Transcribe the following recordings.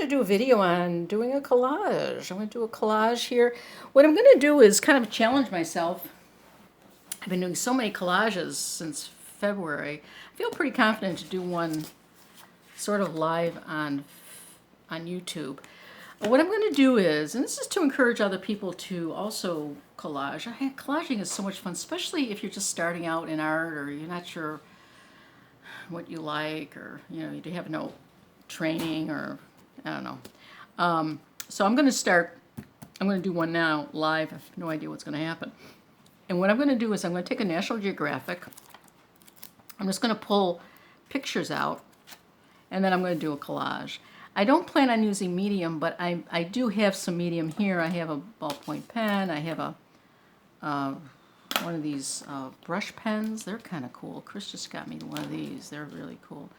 to do a video on doing a collage. I'm going to do a collage here. What I'm going to do is kind of challenge myself. I've been doing so many collages since February. I feel pretty confident to do one sort of live on YouTube. What I'm going to do is, and this is to encourage other people to also collage. Collaging is so much fun, especially if you're just starting out in art or you're not sure what you like, or you have no training, or I don't know. So I'm going to do one now live. I have no idea what's going to happen. And what I'm going to do is I'm going to take a National Geographic. I'm just going to pull pictures out, and then I'm going to do a collage. I don't plan on using medium, but I do have some medium here. I have a ballpoint pen. I have one of these brush pens. They're kind of cool. Chris just got me one of these. They're really cool.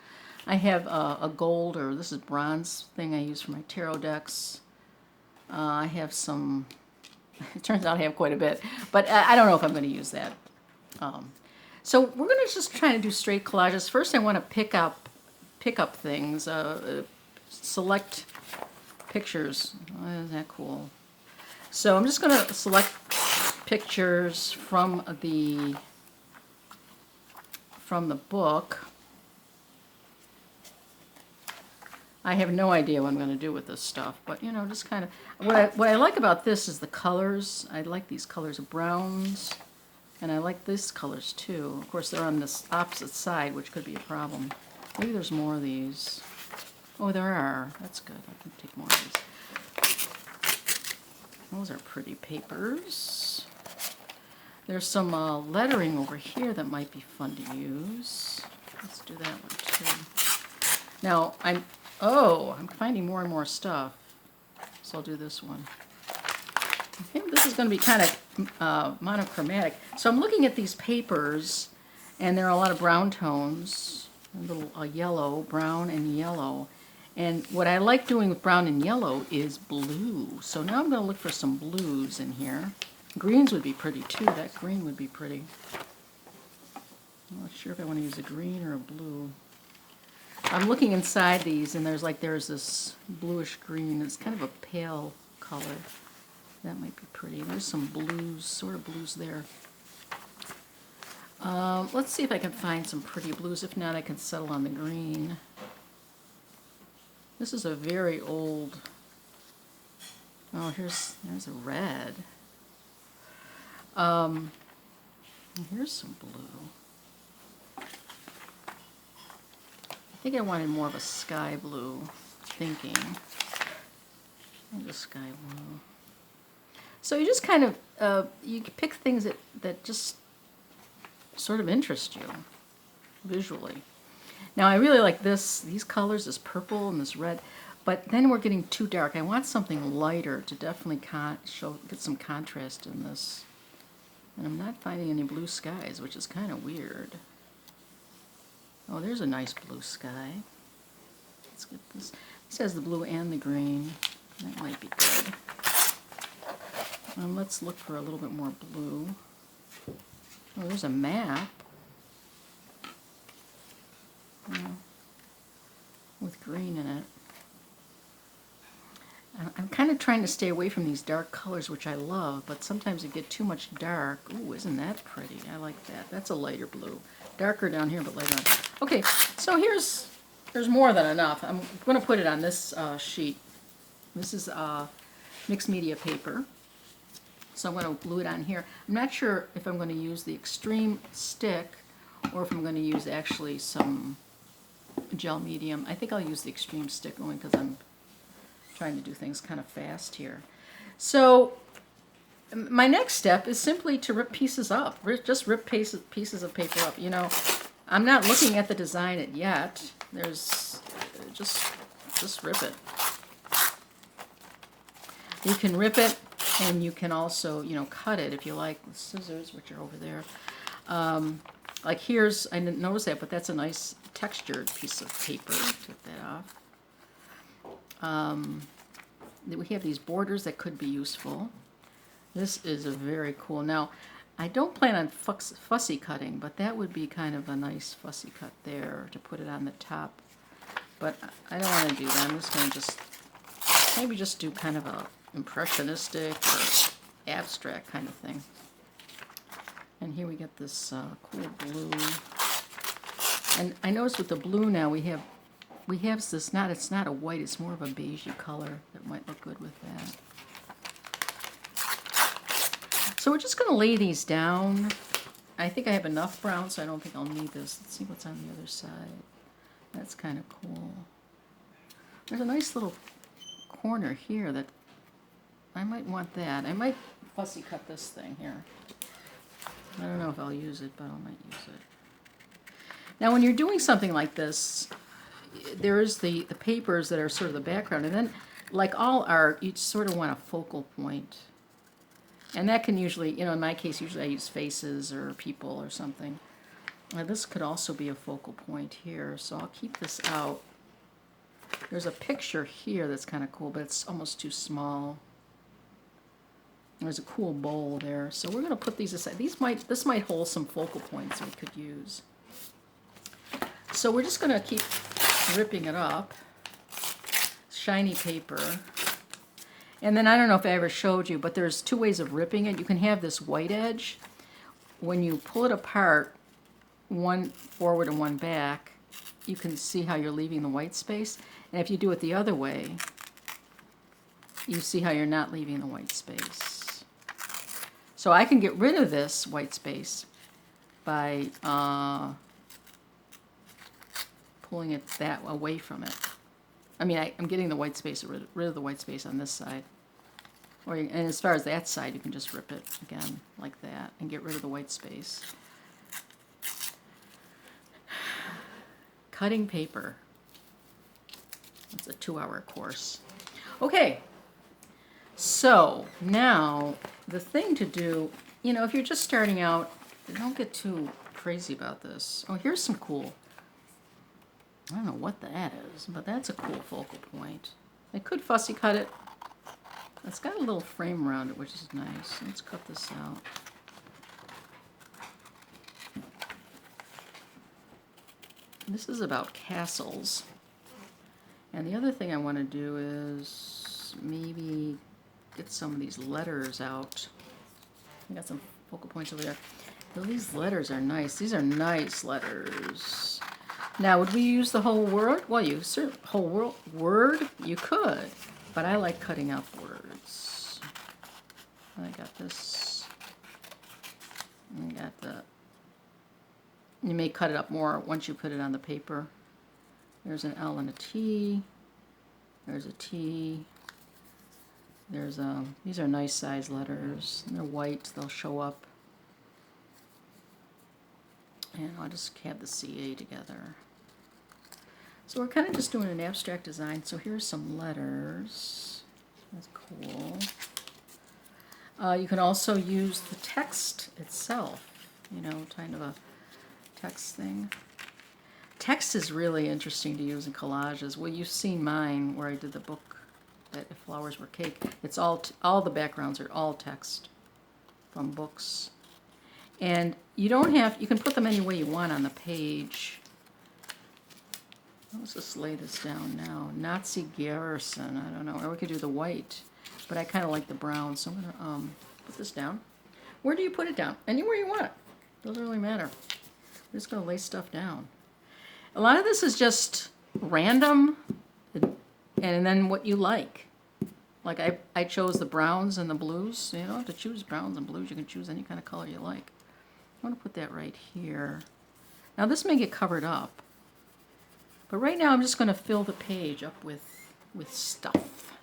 I have a gold, or this is bronze thing I use for my tarot decks. I have some, it turns out I have quite a bit, but I don't know if I'm going to use that. So we're going to just try to do straight collages. First I want to pick up things, select pictures. Oh, isn't that cool? So I'm just going to select pictures from the book. I have no idea what I'm going to do with this stuff, but just kind of what I like about this is the colors. I like these colors of browns, and I like these colors too. Of course, they're on this opposite side, which could be a problem. Maybe there's more of these. Oh, there are. That's good. I can take more of these. Those are pretty papers. There's some lettering over here that might be fun to use. Let's do that one too. Now, I'm finding more and more stuff, so I'll do this one. I think this is going to be kind of monochromatic. So I'm looking at these papers, and there are a lot of brown tones, a little yellow, brown and yellow. And what I like doing with brown and yellow is blue. So now I'm going to look for some blues in here. Greens would be pretty too. That green would be pretty. I'm not sure if I want to use a green or a blue. I'm looking inside these, and there's this bluish green. It's kind of a pale color. That might be pretty. There's some blues, sort of blues there. Let's see if I can find some pretty blues. If not, I can settle on the green. This is a very old. Oh, there's a red. Here's some blue. I think I wanted more of a sky blue thinking. Just sky blue. So you just kind of, you pick things that just sort of interest you visually. Now I really like these colors, this purple and this red, but then we're getting too dark. I want something lighter to definitely get some contrast in this. And I'm not finding any blue skies, which is kind of weird. Oh, there's a nice blue sky. Let's get this. This has the blue and the green. That might be good. Let's look for a little bit more blue. Oh, there's a map. With green in it. I'm kind of trying to stay away from these dark colors, which I love, but sometimes you get too much dark. Ooh, isn't that pretty? I like that. That's a lighter blue. Darker down here, but lighter on. Okay, so there's more than enough. I'm going to put it on this sheet. This is mixed media paper. So I'm going to glue it on here. I'm not sure if I'm going to use the extreme stick or if I'm going to use actually some gel medium. I think I'll use the extreme stick only because I'm trying to do things kind of fast here. So my next step is simply to rip pieces up. Just rip pieces of paper up. I'm not looking at the design yet. There's just rip it. You can rip it, and you can also cut it if you like with scissors, which are over there. Like I didn't notice that, but that's a nice textured piece of paper. Take that off. We have these borders that could be useful. This is a very cool. Now, I don't plan on fussy cutting, but that would be kind of a nice fussy cut there to put it on the top. But I don't want to do that. I'm just going to maybe just do kind of a impressionistic or abstract kind of thing. And here we get this cool blue. And I notice with the blue now we have this it's not a white, it's more of a beigey color that might look good with that. So we're just going to lay these down. I think I have enough brown, so I don't think I'll need this. Let's see what's on the other side. That's kind of cool. There's a nice little corner here that I might want that. I might fussy cut this thing here. I don't know if I'll use it, but I might use it. Now when you're doing something like this, there's the papers that are sort of the background, and then like all art, you sort of want a focal point. And that can usually, you know, in my case, usually I use faces or people or something. This could also be a focal point here, so I'll keep this out. There's a picture here that's kind of cool, but it's almost too small. There's a cool bowl there, so we're going to put these aside. This might hold some focal points we could use. So we're just going to keep ripping it up. Shiny paper. And then I don't know if I ever showed you, but there's two ways of ripping it. You can have this white edge. When you pull it apart, one forward and one back, you can see how you're leaving the white space. And if you do it the other way, you see how you're not leaving the white space. So I can get rid of this white space by pulling it that away from it. I mean, I'm getting the white space, rid of the white space on this side. And as far as that side, you can just rip it again like that and get rid of the white space. Cutting paper. It's a 2-hour course. Okay, so now the thing to do, you know, if you're just starting out, don't get too crazy about this. Oh, here's some cool. I don't know what that is, but that's a cool focal point. I could fussy cut it. It's got a little frame around it, which is nice. Let's cut this out. This is about castles. And the other thing I want to do is maybe get some of these letters out. I got some focal points over there. Well, these letters are nice. These are nice letters. Now, would we use the whole word? Well, whole word, you could, but I like cutting out words. I got this. I got the. You may cut it up more once you put it on the paper. There's an L and a T. There's a T. There's a. These are nice size letters. They're white. They'll show up. And I'll just have the CA together. So we're kind of just doing an abstract design. So here's some letters. That's cool. You can also use the text itself, you know, kind of a text thing. Text is really interesting to use in collages. Well, you've seen mine where I did the book that If Flowers Were Cake. It's all the backgrounds are all text from books. And you don't have, you can put them any way you want on the page. Let's just lay this down now. Nazi Garrison, I don't know. Or we could do the white, but I kind of like the brown, so I'm going to put this down. Where do you put it down? Anywhere you want it. Doesn't really matter. We're just going to lay stuff down. A lot of this is just random, and then what you like. Like I chose the browns and the blues. You don't have to choose browns and blues. You can choose any kind of color you like. I want to put that right here. Now this may get covered up. But right now I'm just going to fill the page up with stuff.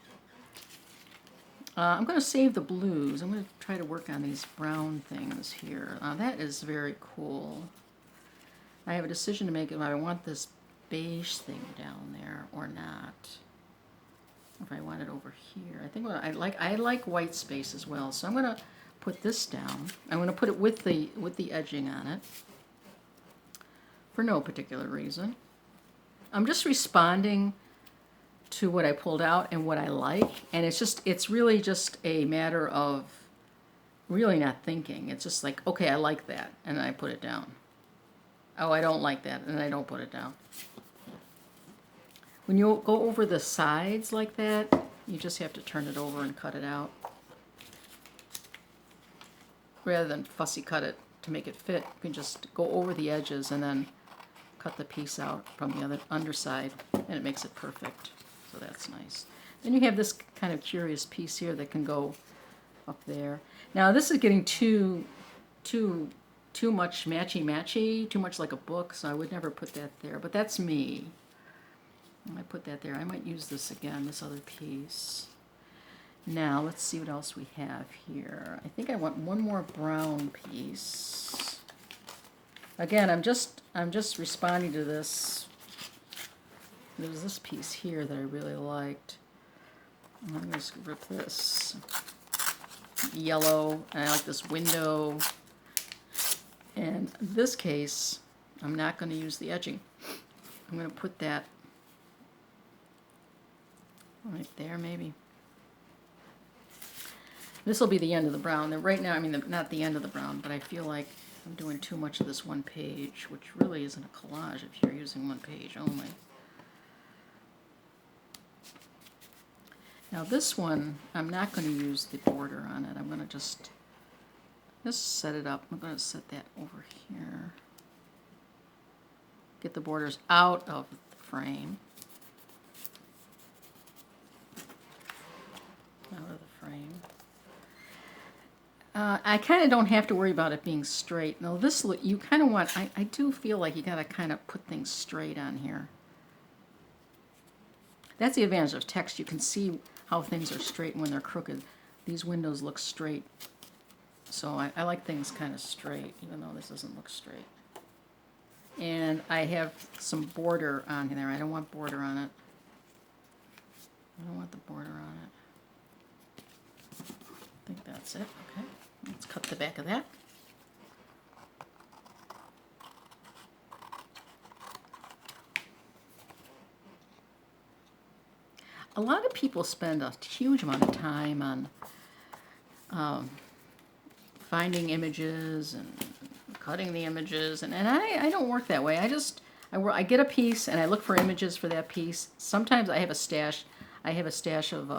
I'm going to save the blues. I'm going to try to work on these brown things here. That is very cool. I have a decision to make if I want this beige thing down there or not. If I want it over here. I think I like white space as well. So I'm going to put this down. I'm going to put it with the edging on it. For no particular reason. I'm just responding to what I pulled out and what I like, and it's really just a matter of really not thinking. It's just like, okay, I like that, and I put it down. Oh, I don't like that, and I don't put it down. When you go over the sides like that, You just have to turn it over and cut it out. Rather than fussy cut it to make it fit, you can just go over the edges and then cut the piece out from the other underside, and it makes it perfect. So that's nice. Then you have this kind of curious piece here that can go up there. Now this is getting too much matchy-matchy, too much like a book, so I would never put that there. But that's me. I put that there. I might use this again, this other piece. Now let's see what else we have here. I think I want one more brown piece. Again, I'm just responding to this. There's this piece here that I really liked. I'm going to rip this. Yellow, and I like this window. And in this case, I'm not going to use the edging. I'm going to put that right there, maybe. This will be the end of the brown. Right now, I mean, not the end of the brown, but I feel like I'm doing too much of this one page, which really isn't a collage if you're using one page only. Now this one, I'm not going to use the border on it. I'm going to just set it up. I'm going to set that over here. Get the borders out of the frame. Out of the frame. I kind of don't have to worry about it being straight. Now this look, you kind of want, I do feel like you got to kind of put things straight on here. That's the advantage of text. You can see how things are straight when they're crooked. These windows look straight. So I like things kind of straight, even though this doesn't look straight. And I have some border on there. I don't want border on it. I don't want the border on it. I think that's it. Okay. Let's cut the back of that. A lot of people spend a huge amount of time on finding images and cutting the images, and I don't work that way. I get a piece and I look for images for that piece. Sometimes I have a stash. I have a stash of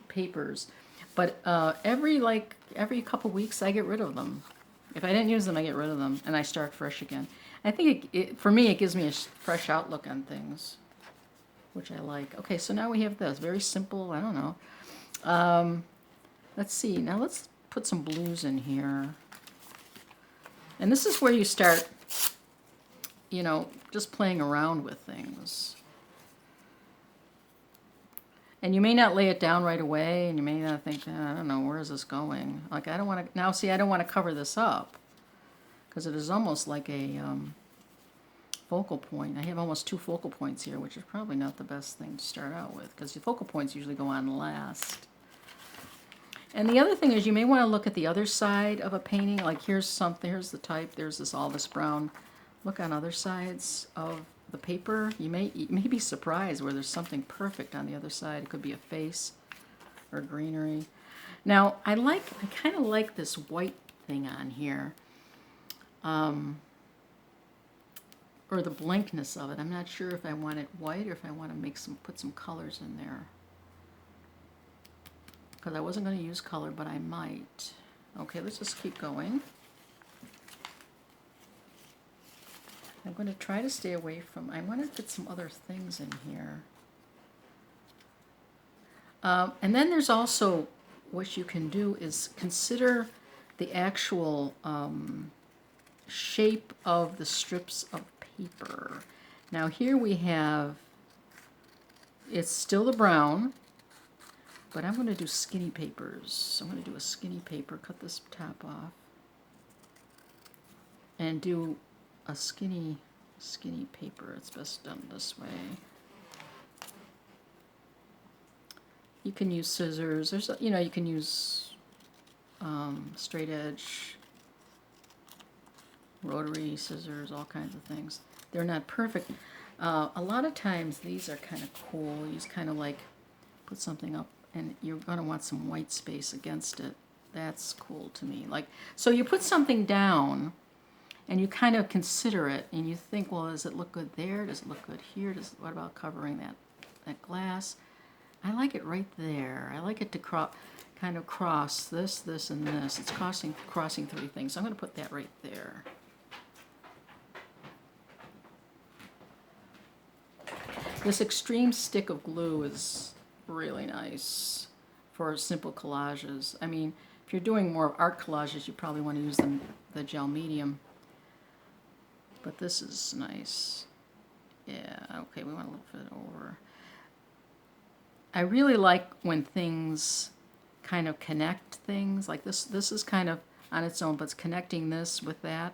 papers, but every couple weeks I get rid of them. If I didn't use them, I get rid of them and I start fresh again. I think for me it gives me a fresh outlook on things, which I like. Okay, so now we have this very simple. I don't know. Let's see. Now let's put some blues in here. And this is where you start, you know, just playing around with things. And you may not lay it down right away, and you may not think, I don't know, where is this going? Like, I don't want to, now see, I don't want to cover this up, because it is almost like a focal point. I have almost 2 focal points here, which is probably not the best thing to start out with, because the focal points usually go on last. And the other thing is you may want to look at the other side of a painting. Like here's something, here's the type, there's all this brown. Look on other sides of the paper. You may be surprised where there's something perfect on the other side. It could be a face or greenery. Now I kind of like this white thing on here. Or the blankness of it. I'm not sure if I want it white or if I want to put some colors in there. Because I wasn't going to use color, but I might. Okay, let's just keep going. I'm going to try to stay away from, I want to fit some other things in here. And then there's also, what you can do is consider the actual shape of the strips of paper. Now here we have, it's still the brown, but I'm going to do skinny papers. So I'm going to do a skinny paper, cut this top off, and do a skinny paper. It's best done this way. You can use scissors. There's, you know, you can use straight edge, rotary scissors, all kinds of things. They're not perfect. A lot of times these are kind of cool. You just kind of like put something up and you're going to want some white space against it. That's cool to me. Like, so you put something down and you kind of consider it and you think, well, does it look good there? Does it look good here? What about covering that glass? I like it right there. I like it to kind of cross this, this, and this. It's crossing three things. So I'm going to put that right there. This extreme stick of glue is really nice for simple collages. I mean, if you're doing more art collages, you probably want to use the gel medium. But this is nice. Yeah, okay, we want to lift it over. I really like when things kind of connect things. Like this is kind of on its own, but it's connecting this with that,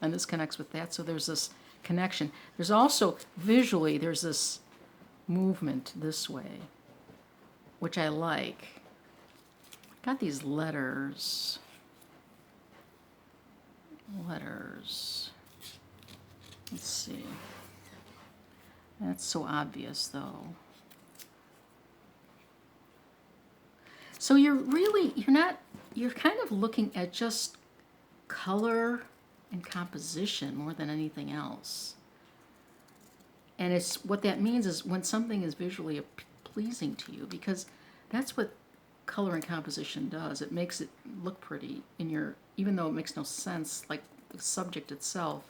and this connects with that. So there's this connection. There's also, visually, there's this movement this way, which I like. Got these letters. Let's see. That's so obvious, though. So you're kind of looking at just color and composition more than anything else. And it's what that means is when something is visually pleasing to you, because that's what color and composition does. It makes it look pretty even though it makes no sense, like the subject itself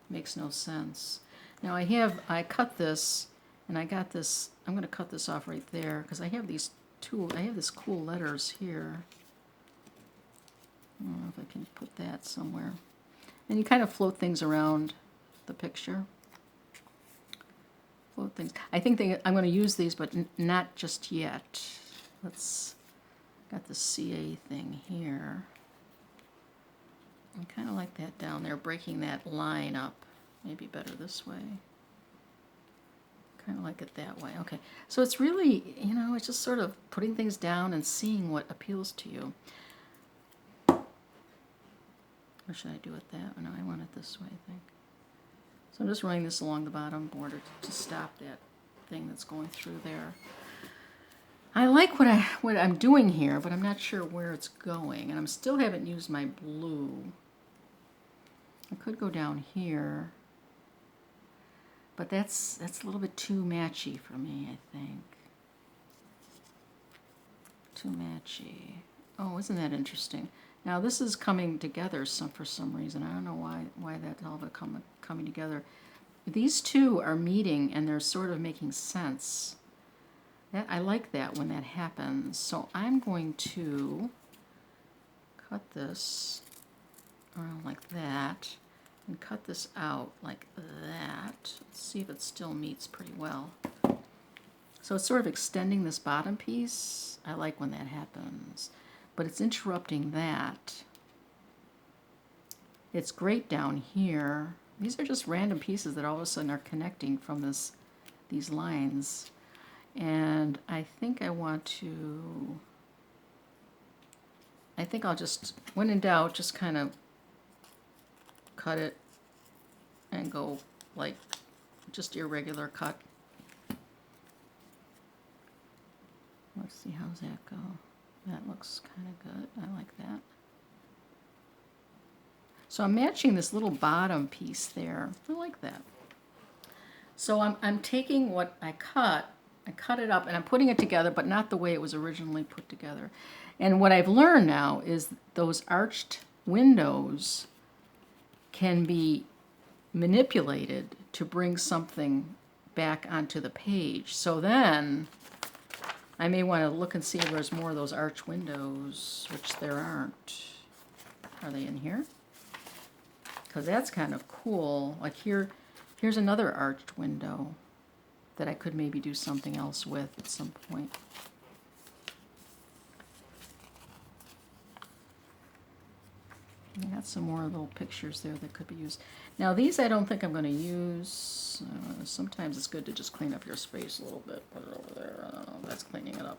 makes no sense. Now I cut this, and I got this, I'm going to cut this off right there, because I have these I have this cool letters here. I don't know if I can put that somewhere. And you kind of float things around the picture. Float things. I think I'm going to use these, but not just yet. Got the CA thing here. I kind of like that down there, breaking that line up. Maybe better this way. Kind of like it that way. Okay, so it's really, it's just sort of putting things down and seeing what appeals to you. Or should I do it that way? No, I want it this way, I think. So I'm just running this along the bottom border to stop that thing that's going through there. I like what I'm doing here, but I'm not sure where it's going, and I still haven't used my blue. I could go down here. But that's a little bit too matchy for me, I think. Too matchy. Oh, isn't that interesting? Now this is coming together for some reason. I don't know why that's all coming together. These two are meeting and they're sort of making sense. I like that when that happens. So I'm going to cut this around like that. And cut this out like that. Let's see if it still meets pretty well. So it's sort of extending this bottom piece. I like when that happens. But it's interrupting that. It's great down here. These are just random pieces that all of a sudden are connecting from these lines. And I think I'll just, when in doubt, just kind of cut it and go like just irregular cut. Let's see, how's that go? That looks kind of good. I like that. So I'm matching this little bottom piece there. I like that. So I'm taking what I cut it up and I'm putting it together, but not the way it was originally put together. And what I've learned now is those arched windows can be manipulated to bring something back onto the page. So then I may want to look and see if there's more of those arch windows, which there aren't. Are they in here? Because that's kind of cool. Like here's another arched window that I could maybe do something else with at some point. I got some more little pictures there that could be used. Now these I don't think I'm going to use. Sometimes it's good to just clean up your space a little bit. Put it over there. I don't know. That's cleaning it up.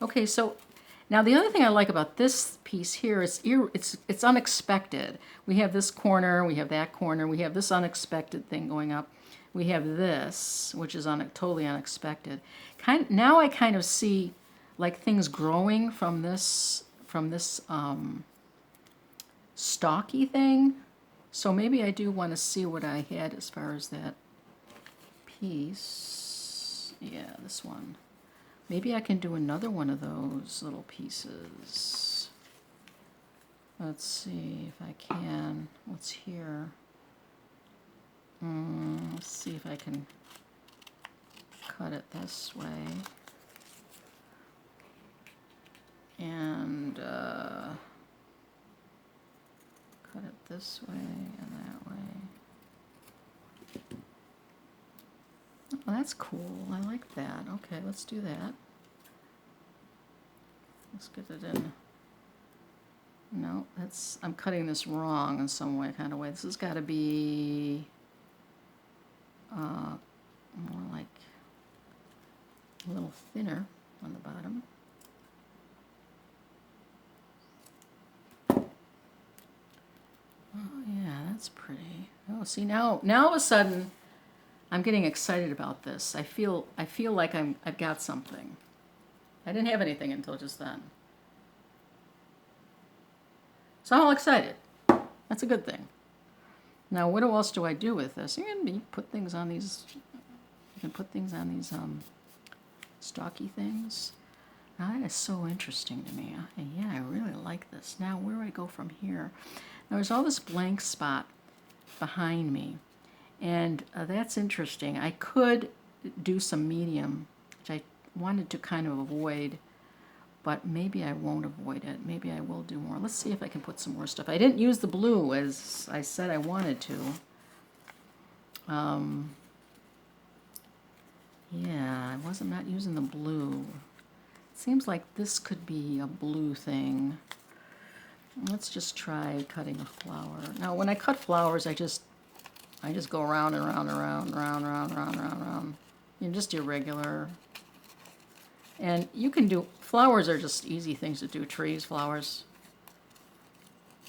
Okay, so now the other thing I like about this piece here is it's unexpected. We have this corner, we have that corner, we have this unexpected thing going up. We have this, which is totally unexpected. Now I kind of see like things growing from this stalky thing. So maybe I do want to see what I had as far as that piece. Yeah, this one. Maybe I can do another one of those little pieces. Let's see if I can. What's here? Let's see if I can cut it this way. And cut it this way and that way. Oh, that's cool. I like that. Okay, let's do that. Let's get it in. No, I'm cutting this wrong in some way, kind of way. This has got to be more like a little thinner on the bottom. Oh yeah, that's pretty. Oh, see now all of a sudden I'm getting excited about this. I feel like I've got something. I didn't have anything until just then. So I'm all excited. That's a good thing. Now, what else do I do with this? You can put things on these. You can put things on these stocky things. Now that is so interesting to me. Yeah, I really like this. Now, where do I go from here? Now, there's all this blank spot behind me, and that's interesting. I could do some medium, which I wanted to kind of avoid, but maybe I won't avoid it. Maybe I will do more. Let's see if I can put some more stuff. I didn't use the blue as I said I wanted to. Yeah, I'm not using the blue. It seems like this could be a blue thing. Let's just try cutting a flower. Now, when I cut flowers, I just go around and around and around, around. You know, just irregular. And you can do, flowers are just easy things to do, trees, flowers.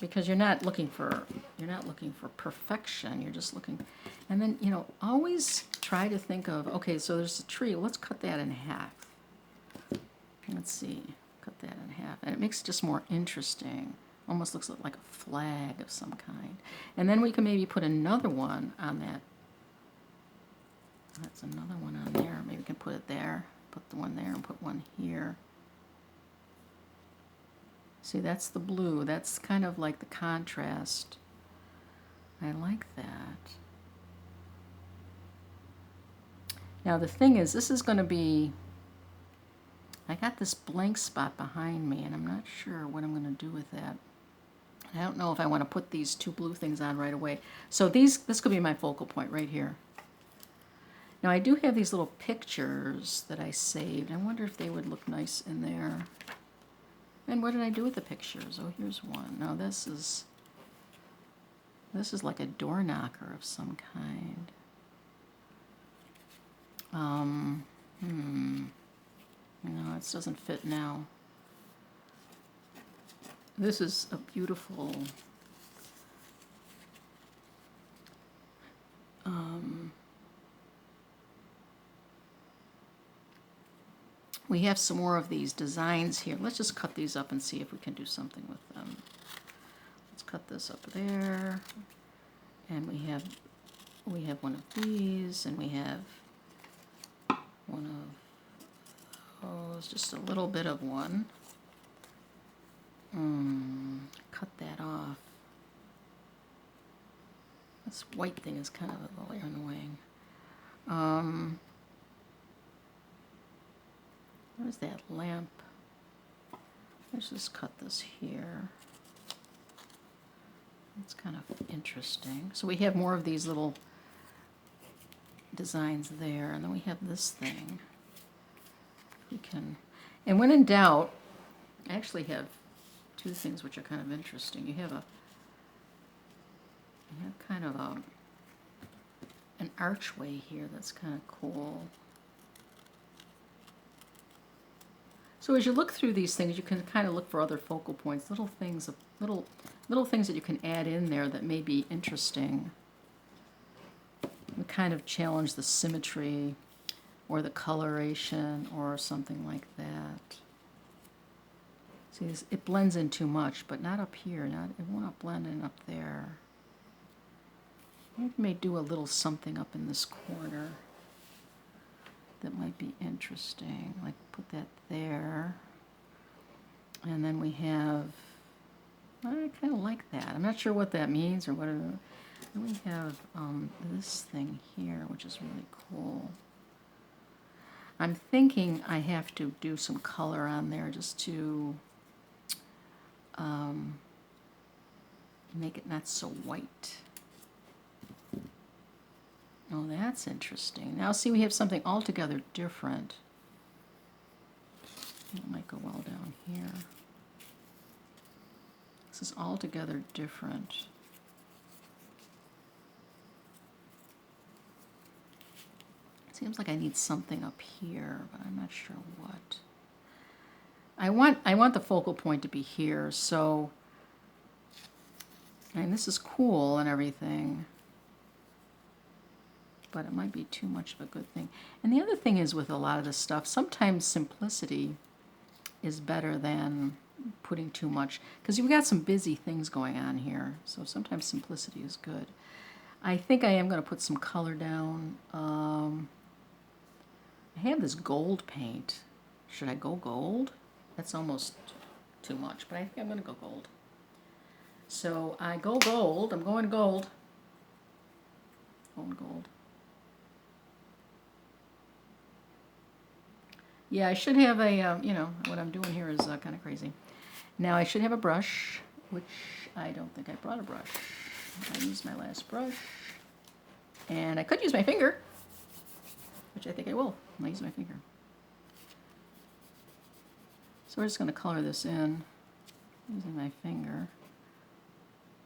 Because you're not looking for perfection, you're just looking. And then, you know, always try to think of, okay, so there's a tree, let's cut that in half. Let's see, cut that in half. And it makes it just more interesting. Almost looks like a flag of some kind. And then we can maybe put another one on that. That's another one on there. Maybe we can put it there. Put the one there and put one here. See, that's the blue. That's kind of like the contrast. I like that. Now the thing is, this is going to be, I got this blank spot behind me and I'm not sure what I'm going to do with that. I don't know if I want to put these two blue things on right away. So this could be my focal point right here. Now I do have these little pictures that I saved. I wonder if they would look nice in there. And what did I do with the pictures? Oh, here's one. Now this is like a door knocker of some kind. No, it doesn't fit now. This is a beautiful we have some more of these designs here. Let's just cut these up and see if we can do something with them. Let's cut this up there. And we have one of these, and we have one of those, just a little bit of one. Cut that off. This white thing is kind of a little annoying. Where's that lamp? Let's just cut this here. It's kind of interesting. So we have more of these little designs there, and then we have this thing. We can, and when in doubt, I actually have two things which are kind of interesting. You have kind of an archway here that's kind of cool. So as you look through these things, you can kind of look for other focal points, little things that you can add in there that may be interesting. And kind of challenge the symmetry or the coloration or something like that. See, it blends in too much, but not up here. It won't blend in up there. I may do a little something up in this corner. that might be interesting. Like put that there. And then we have, I kind of like that. I'm not sure what that means or what. Then we have this thing here, which is really cool. I'm thinking I have to do some color on there just to make it not so white. Oh, that's interesting. Now see, we have something altogether different. It might go well down here. This is altogether different. It seems like I need something up here, but I'm not sure what. I want the focal point to be here, so, and this is cool and everything, but it might be too much of a good thing. And the other thing is with a lot of this stuff, sometimes simplicity is better than putting too much, because you've got some busy things going on here, so sometimes simplicity is good. I think I am going to put some color down. I have this gold paint. Should I go gold? That's almost too much, but I think I'm going to go gold. So I go gold. I'm going gold. Going gold. Yeah, I should have a, you know, what I'm doing here is kind of crazy. Now I should have a brush, which I don't think I brought a brush. I used my last brush. And I could use my finger, which I think I will. I'll use my finger. So we're just going to color this in using my finger.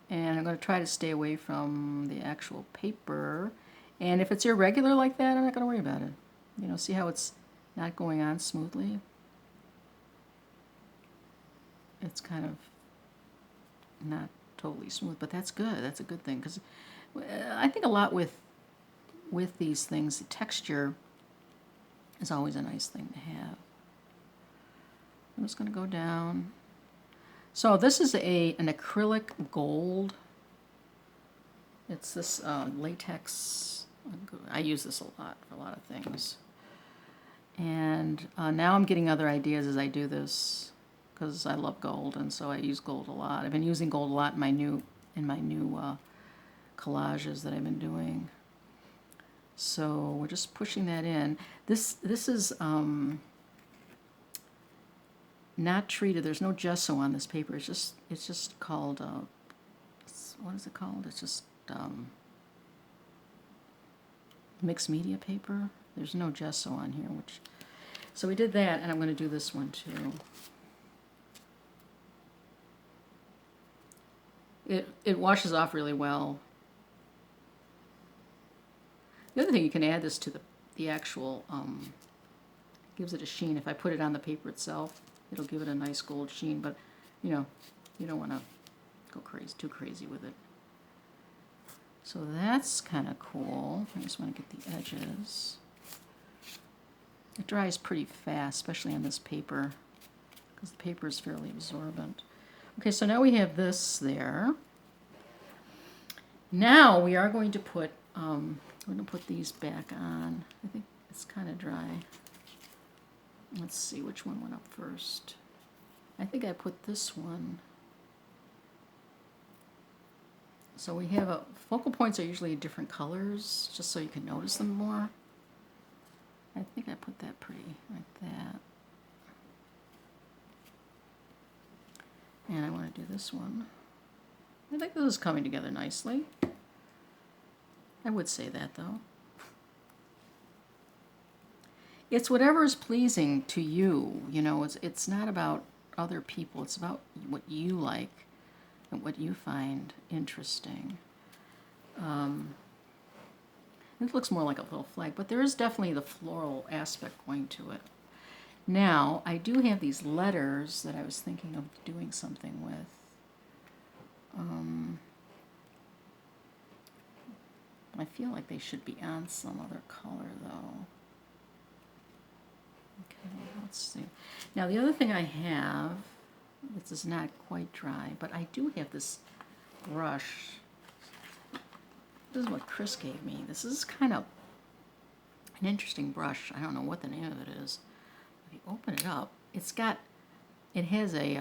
And I'm going to try to stay away from the actual paper. And if it's irregular like that, I'm not going to worry about it. You know, see how it's not going on smoothly? It's kind of not totally smooth, but that's good. That's a good thing, because I think a lot with these things, the texture is always a nice thing to have. I'm just going to go down. So this is an acrylic gold. It's this latex. I use this a lot for a lot of things. And now I'm getting other ideas as I do this, because I love gold, and so I use gold a lot. I've been using gold a lot in my new collages that I've been doing. So we're just pushing that in. This is not treated. There's no gesso on this paper. It's just called what is it called? It's just mixed media paper. There's no gesso on here, so we did that, and I'm going to do this one too. It washes off really well. The other thing, you can add this to the actual, gives it a sheen. If I put it on the paper itself, it'll give it a nice gold sheen, but you know, you don't want to go too crazy with it. So that's kind of cool. I just want to get the edges. It dries pretty fast, especially on this paper, because the paper is fairly absorbent. Okay, so now we have this there. Now we are going to put, we're going to put these back on. I think it's kind of dry. Let's see which one went up first. I think I put this one. So we have focal points are usually different colors, just so you can notice them more. I think I put that pretty like that. And I want to do this one. I think this is coming together nicely. I would say that, though. It's whatever is pleasing to you. You know, it's not about other people. It's about what you like and what you find interesting. It looks more like a little flag, but there is definitely the floral aspect going to it. Now, I do have these letters that I was thinking of doing something with. I feel like they should be on some other color, though. Okay, let's see. Now, the other thing I have, this is not quite dry, but I do have this brush. This is what Chris gave me. This is kind of, an interesting brush. I don't know what the name of it is. If you open it up, it has a,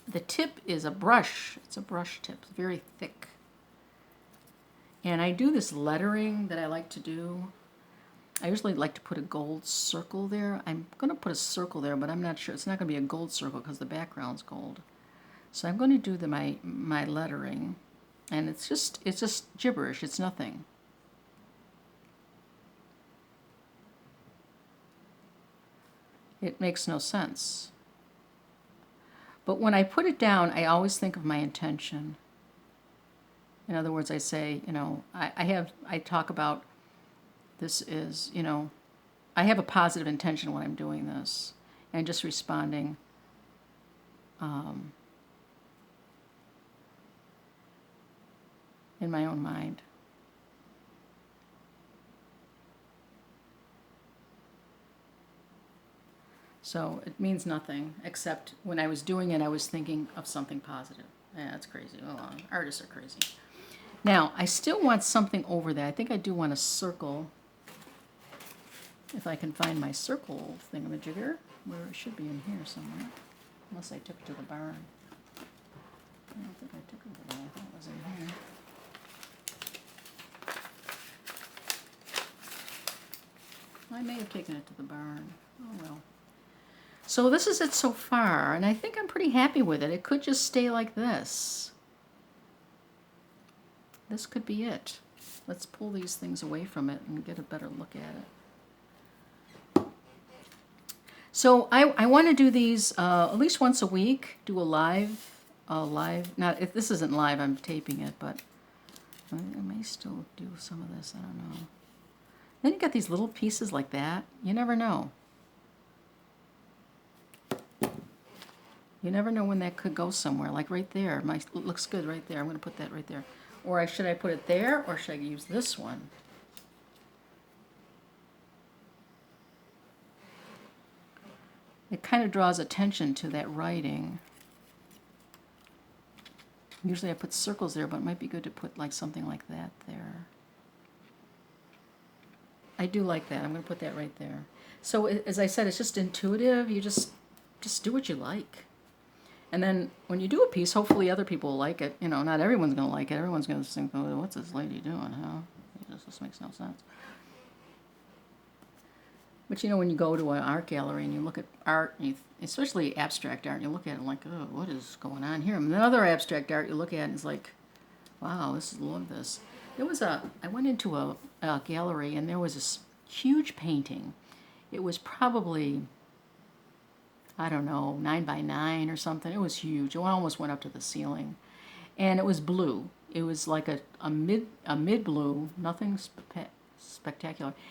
the tip is a brush. It's a brush tip, it's very thick. And I do this lettering that I like to do. I usually like to put a gold circle there. I'm going to put a circle there, but I'm not sure. It's not going to be a gold circle because the background's gold. So I'm going to do my lettering, and it's just gibberish. It's nothing. It makes no sense. But when I put it down, I always think of my intention. In other words, I say, you know, I talk about this is, you know, I have a positive intention when I'm doing this, and just responding in my own mind. So it means nothing, except when I was doing it, I was thinking of something positive. Yeah, that's crazy. Well, artists are crazy. Now, I still want something over there. I think I do want a circle. If I can find my circle thingamajigger, where it should be in here somewhere. Unless I took it to the barn. I don't think I took it over there. I thought it was in here. I may have taken it to the barn. Oh well. So this is it so far, and I think I'm pretty happy with it. It could just stay like this. This could be it. Let's pull these things away from it and get a better look at it. So I want to do these at least once a week. Do a live. Not if this isn't live, I'm taping it, but I may still do some of this. I don't know. Then you got these little pieces like that. You never know. You never know when that could go somewhere. Like right there. It looks good right there. I'm going to put that right there. Or should I put it there, or should I use this one? It kind of draws attention to that writing. Usually I put circles there, but it might be good to put like something like that there. I do like that. I'm going to put that right there. So as I said, it's just intuitive. You just do what you like. And then when you do a piece, hopefully other people will like it. You know, not everyone's going to like it. Everyone's going to think, oh, what's this lady doing, huh? This makes no sense. But you know, when you go to an art gallery and you look at art, especially abstract art, and you look at it like, oh, what is going on here? And then other abstract art you look at and it's like, wow, love this. I went into a gallery and there was this huge painting. It was probably, I don't know, 9 by 9 or something. It was huge. It almost went up to the ceiling. And it was blue. It was like a mid blue, nothing spectacular.